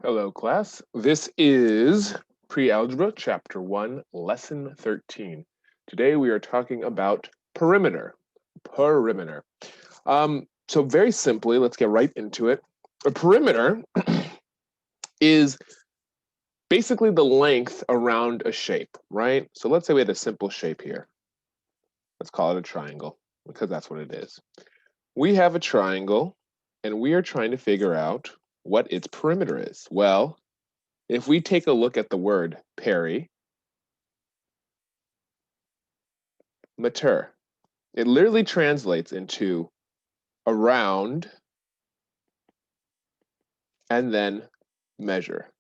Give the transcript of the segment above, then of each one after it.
Hello, class. This is Pre-Algebra, Chapter 1, Lesson 13. Today we are talking about perimeter. Perimeter. So very simply, let's get right into it. A perimeter is basically the length around a shape, right? So let's say we had a simple shape here. Let's call it a triangle, because that's what it is. We have a triangle, and we are trying to figure out what its perimeter is. Well, if we take a look at the word perimeter, it literally translates into around and then measure.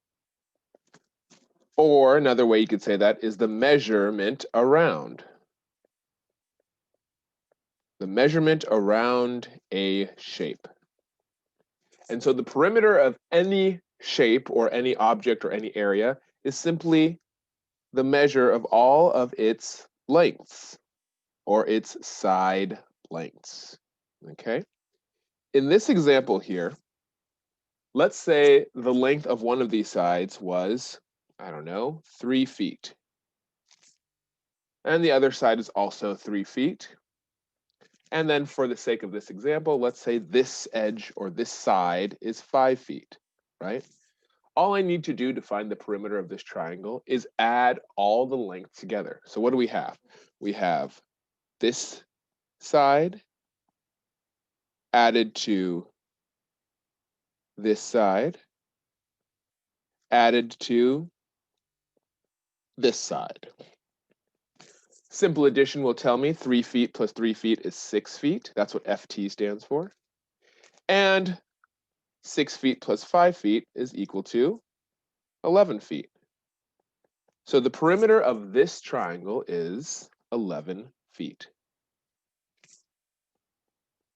Or another way you could say that is the measurement around. The measurement around a shape. And so the perimeter of any shape or any object or any area is simply the measure of all of its lengths or its side lengths. Okay? In this example here, let's say the length of one of these sides was, I don't know, 3 feet. And the other side is also 3 feet. And then for the sake of this example, let's say this edge or this side is 5 feet, right? All I need to do to find the perimeter of this triangle is add all the lengths together. So what do we have? We have this side added to this side added to this side. Simple addition will tell me 3 feet plus 3 feet is 6 feet. That's what FT stands for. And 6 feet plus 5 feet is equal to 11 feet. So the perimeter of this triangle is 11 feet.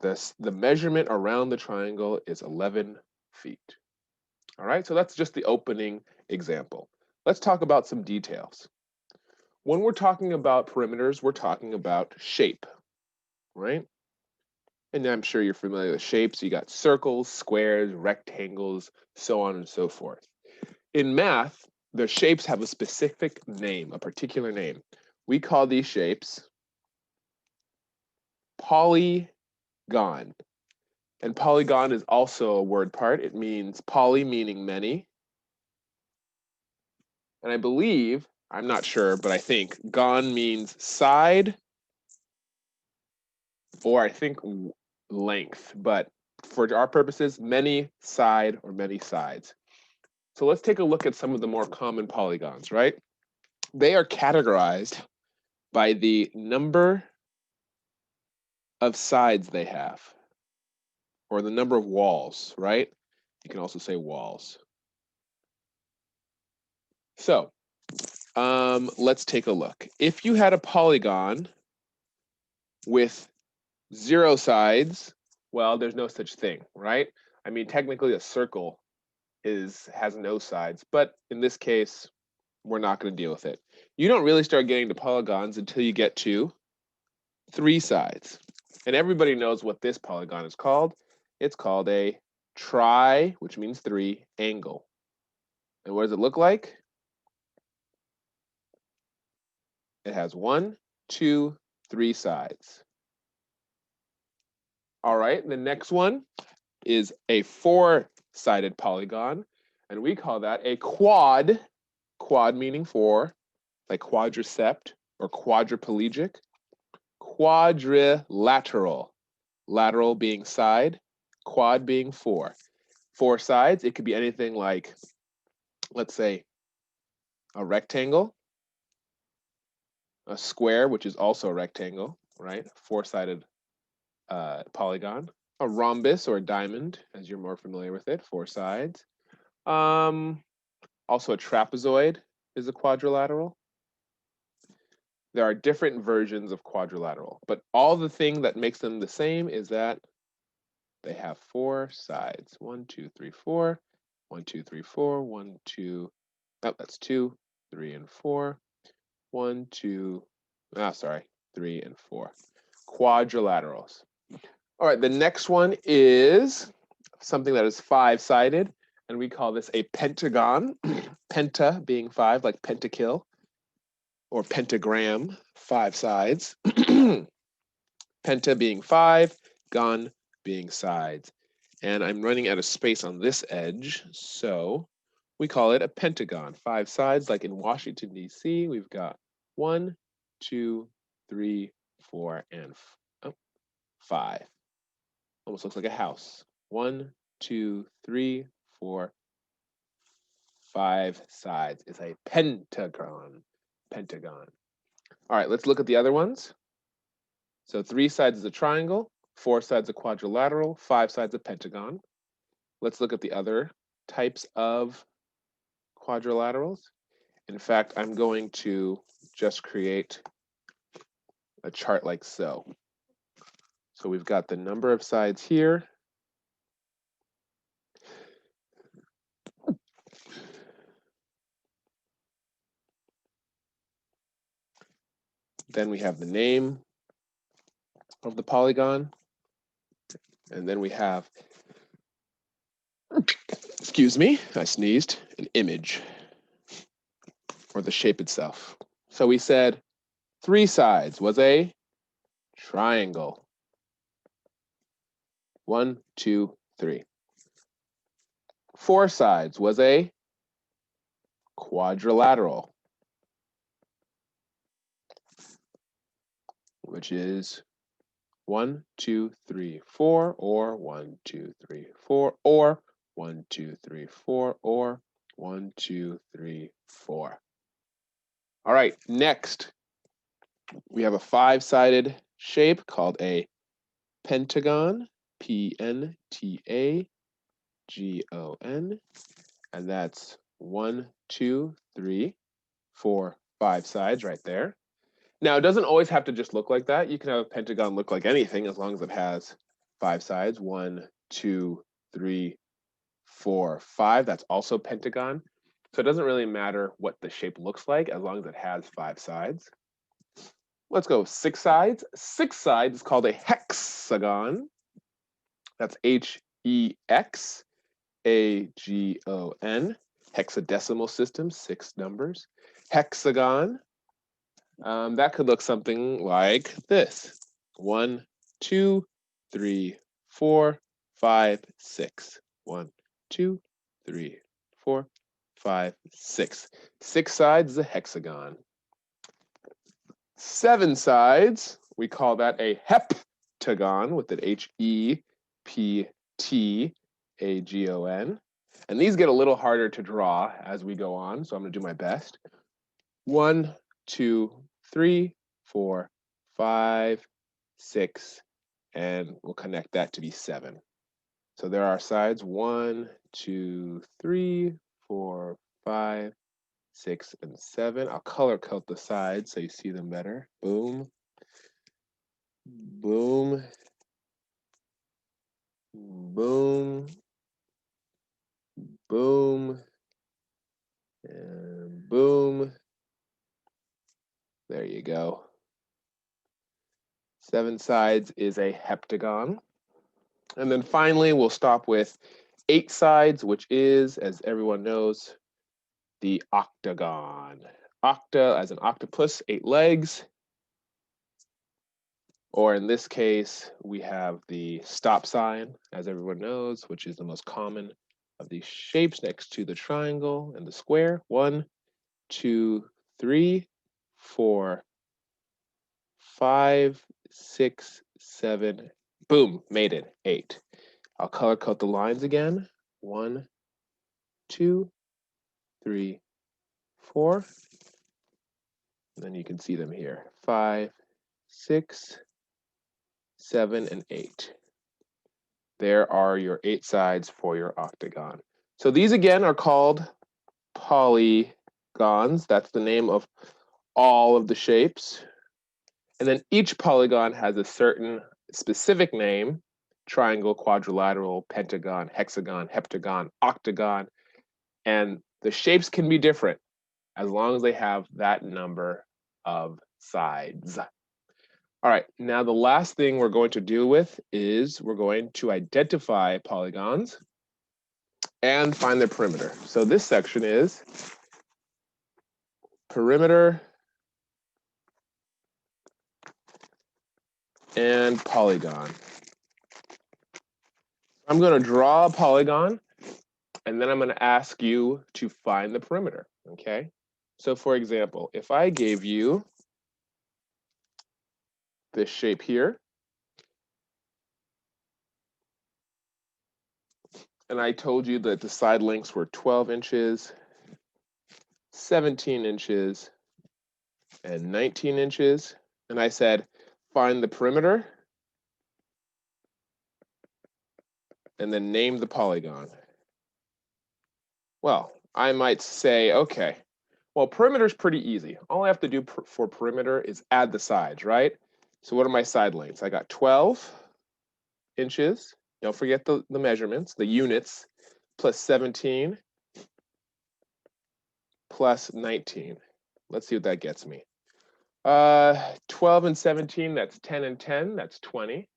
The measurement around the triangle is 11 feet. All right, so that's just the opening example. Let's talk about some details. When we're talking about perimeters, we're talking about shape, right? And I'm sure you're familiar with shapes. You got circles, squares, rectangles, so on and so forth. In math, the shapes have a specific name, a particular name. We call these shapes polygon. And polygon is also a word part. It means poly meaning many. And I believe, I'm not sure, but I think gon means side, or I think length, but for our purposes, many side or many sides. So let's take a look at some of the more common polygons, right? They are categorized by the number of sides they have, or the number of walls, right? You can also say walls. So let's take a look. If you had a polygon with 0 sides, well, there's no such thing, right? I mean, technically a circle has no sides, but in this case, we're not going to deal with it. You don't really start getting to polygons until you get to 3 sides. And everybody knows what this polygon is called. It's called a which means 3, angle. And what does it look like? It has 1, 2, 3 sides. All right, the next one is a 4-sided polygon, and we call that a quad. Quad meaning 4, like quadricept or quadriplegic. Quadrilateral, lateral being side, quad being 4. 4 sides, it could be anything like, let's say, a rectangle, a square, which is also a rectangle, right? 4-sided polygon. A rhombus or a diamond, as you're more familiar with it, 4 sides. Also a trapezoid is a quadrilateral. There are different versions of quadrilateral, but all the thing that makes them the same is that they have 4 sides. 1, 2, 3, 4. 1, 2, 3, 4. 1, 2. Oh, that's 2, 3, and 4. 1, 2. Sorry, 3 and 4. Quadrilaterals. All right, the next one is something that is 5-sided. and we call this a pentagon. Penta being 5, like pentakill, or pentagram, 5 sides. Penta being 5, gon being sides. And I'm running out of space on this edge, so we call it a pentagon. 5 sides, like in Washington, D.C., we've got 1, 2, 3, 4, and 5. Almost looks like a house. 1, 2, 3, 4, 5 sides is a pentagon. Pentagon. All right, let's look at the other ones. So 3 sides is a triangle, 4 sides a quadrilateral, 5 sides a pentagon. Let's look at the other types of quadrilaterals. In fact, I'm going to just create a chart like so. So we've got the number of sides here. Then we have the name of the polygon. And then we have, excuse me, I sneezed, an image, or the shape itself. So we said 3 sides was a triangle. 1, 2, 3. 4 sides was a quadrilateral, which is 1, 2, 3, 4, or 1, 2, 3, 4, or 1, 2, 3, 4, or 1, 2, 3, 4. All right, next, we have a 5-sided shape called a pentagon, P-N-T-A-G-O-N, and that's 1, 2, 3, 4, 5 sides right there. Now, it doesn't always have to just look like that. You can have a pentagon look like anything as long as it has 5 sides. 1, 2, 3, 4, 5. That's also pentagon. So it doesn't really matter what the shape looks like as long as it has 5 sides. Let's go 6 sides. 6 sides is called a hexagon. That's H-E-X-A-G-O-N. Hexadecimal system, 6 numbers. Hexagon. That could look something like this. 1, 2, 3, 4, 5, 6. 1, 2, 3, 4, 5, 6. 6 sides is a hexagon. 7 sides, we call that a heptagon with an H-E-P-T-A-G-O-N. And these get a little harder to draw as we go on, so I'm going to do my best. 1, 2, 3, 4, 5, 6, and we'll connect that to be 7. So there are sides 1, 2, 3, 4, 5, 6, and 7. I'll color code the sides so you see them better. Boom, boom, boom, boom, and boom. There you go. 7 sides is a heptagon. And then finally, we'll stop with 8 sides, which is, as everyone knows, the octagon. Octa as an octopus, 8 legs. Or in this case, we have the stop sign, as everyone knows, which is the most common of these shapes next to the triangle and the square. 1, 2, 3, 4, 5, 6, 7. Boom, made it, 8. I'll color code the lines again. 1, 2, 3, 4. And then you can see them here. 5, 6, 7, and 8. There are your 8 sides for your octagon. So these again are called polygons. That's the name of all of the shapes. And then each polygon has a certain specific name: triangle, quadrilateral, pentagon, hexagon, heptagon, octagon. And the shapes can be different as long as they have that number of sides. All right, now the last thing we're going to deal with is we're going to identify polygons. and find the perimeter. So this section is perimeter and polygon. I'm going to draw a polygon, and then I'm going to ask you to find the perimeter, okay? So for example, if I gave you this shape here, and I told you that the side lengths were 12 inches, 17 inches, and 19 inches, and I said, find the perimeter, and then name the polygon. Well, I might say, okay, well, perimeter is pretty easy. All I have to do for perimeter is add the sides, right? So what are my side lengths? I got 12 inches. Don't forget the measurements, the units, plus 17 plus 19. Let's see what that gets me. 12 and 17, that's 10 and 10, that's 20.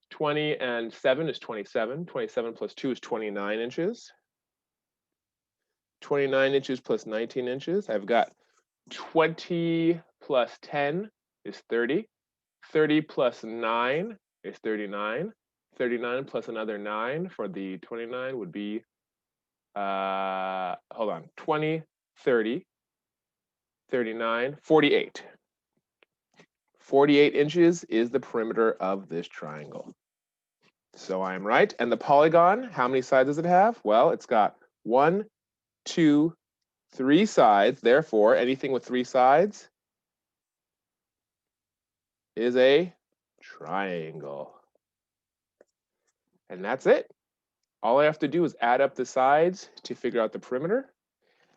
20 and 7 is 27. 27 plus 2 is 29 inches. 29 inches plus 19 inches. I've got 20 plus 10 is 30. 30 plus 9 is 39. 39 plus another 9 for the 29 would be, hold on, 20, 30, 39, 48. 48 inches is the perimeter of this triangle. So I am right. And the polygon, how many sides does it have? Well, it's got 1, 2, 3 sides. Therefore, anything with 3 sides is a triangle. And that's it. All I have to do is add up the sides to figure out the perimeter.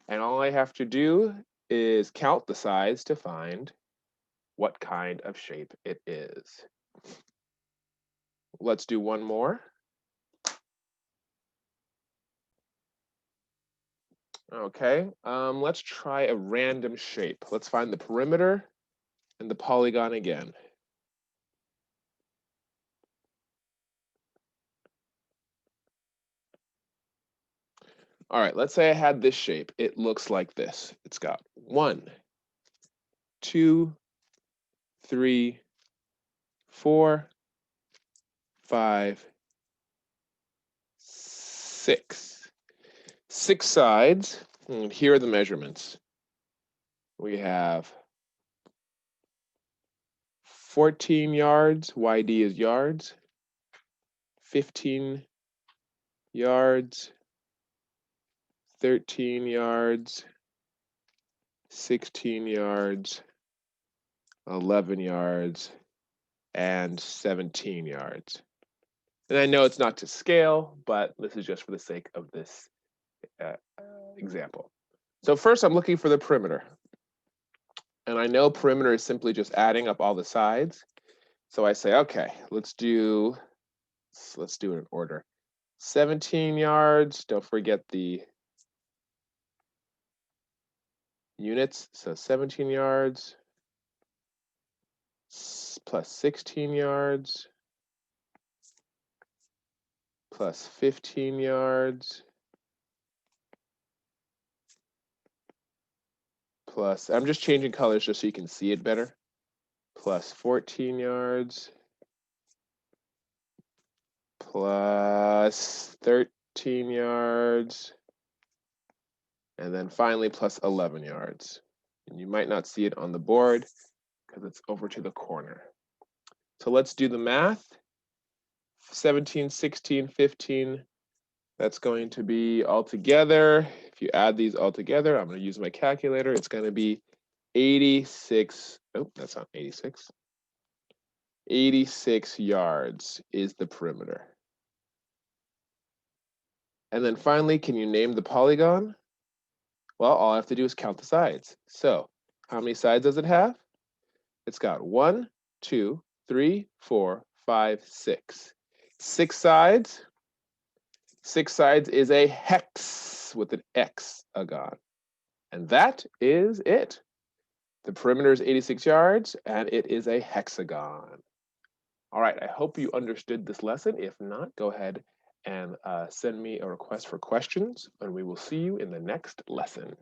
And all I have to do is count the sides to find what kind of shape it is. Let's do one more. Okay, let's try a random shape. Let's find the perimeter and the polygon again. All right, let's say I had this shape. It looks like this. It's got 1, 2, 3, 4, 5, 6. 6 sides. And here are the measurements. We have 14 yards. YD is yards. 15 yards. 13 yards. 16 yards. 11 yards. And 17 yards. And I know it's not to scale, but this is just for the sake of this example. So first I'm looking for the perimeter. And I know perimeter is simply just adding up all the sides. So I say, okay, let's do it in order. 17 yards, don't forget the units. So 17 yards plus 16 yards plus 15 yards plus, I'm just changing colors just so you can see it better, plus 14 yards plus 13 yards, and then finally plus 11 yards. And you might not see it on the board because it's over to the corner. So let's do the math. 17, 16, 15, that's going to be all together. If you add these all together, I'm going to use my calculator. It's going to be 86. Oh, that's not 86. 86 yards is the perimeter. And then finally, can you name the polygon? Well, all I have to do is count the sides. So how many sides does it have? It's got 1, 2, 3, 4, 5, 6. 6 sides. 6 sides is a hex with an hexagon. And that is it. The perimeter is 86 yards, and it is a hexagon. All right, I hope you understood this lesson. If not, go ahead and send me a request for questions, and we will see you in the next lesson.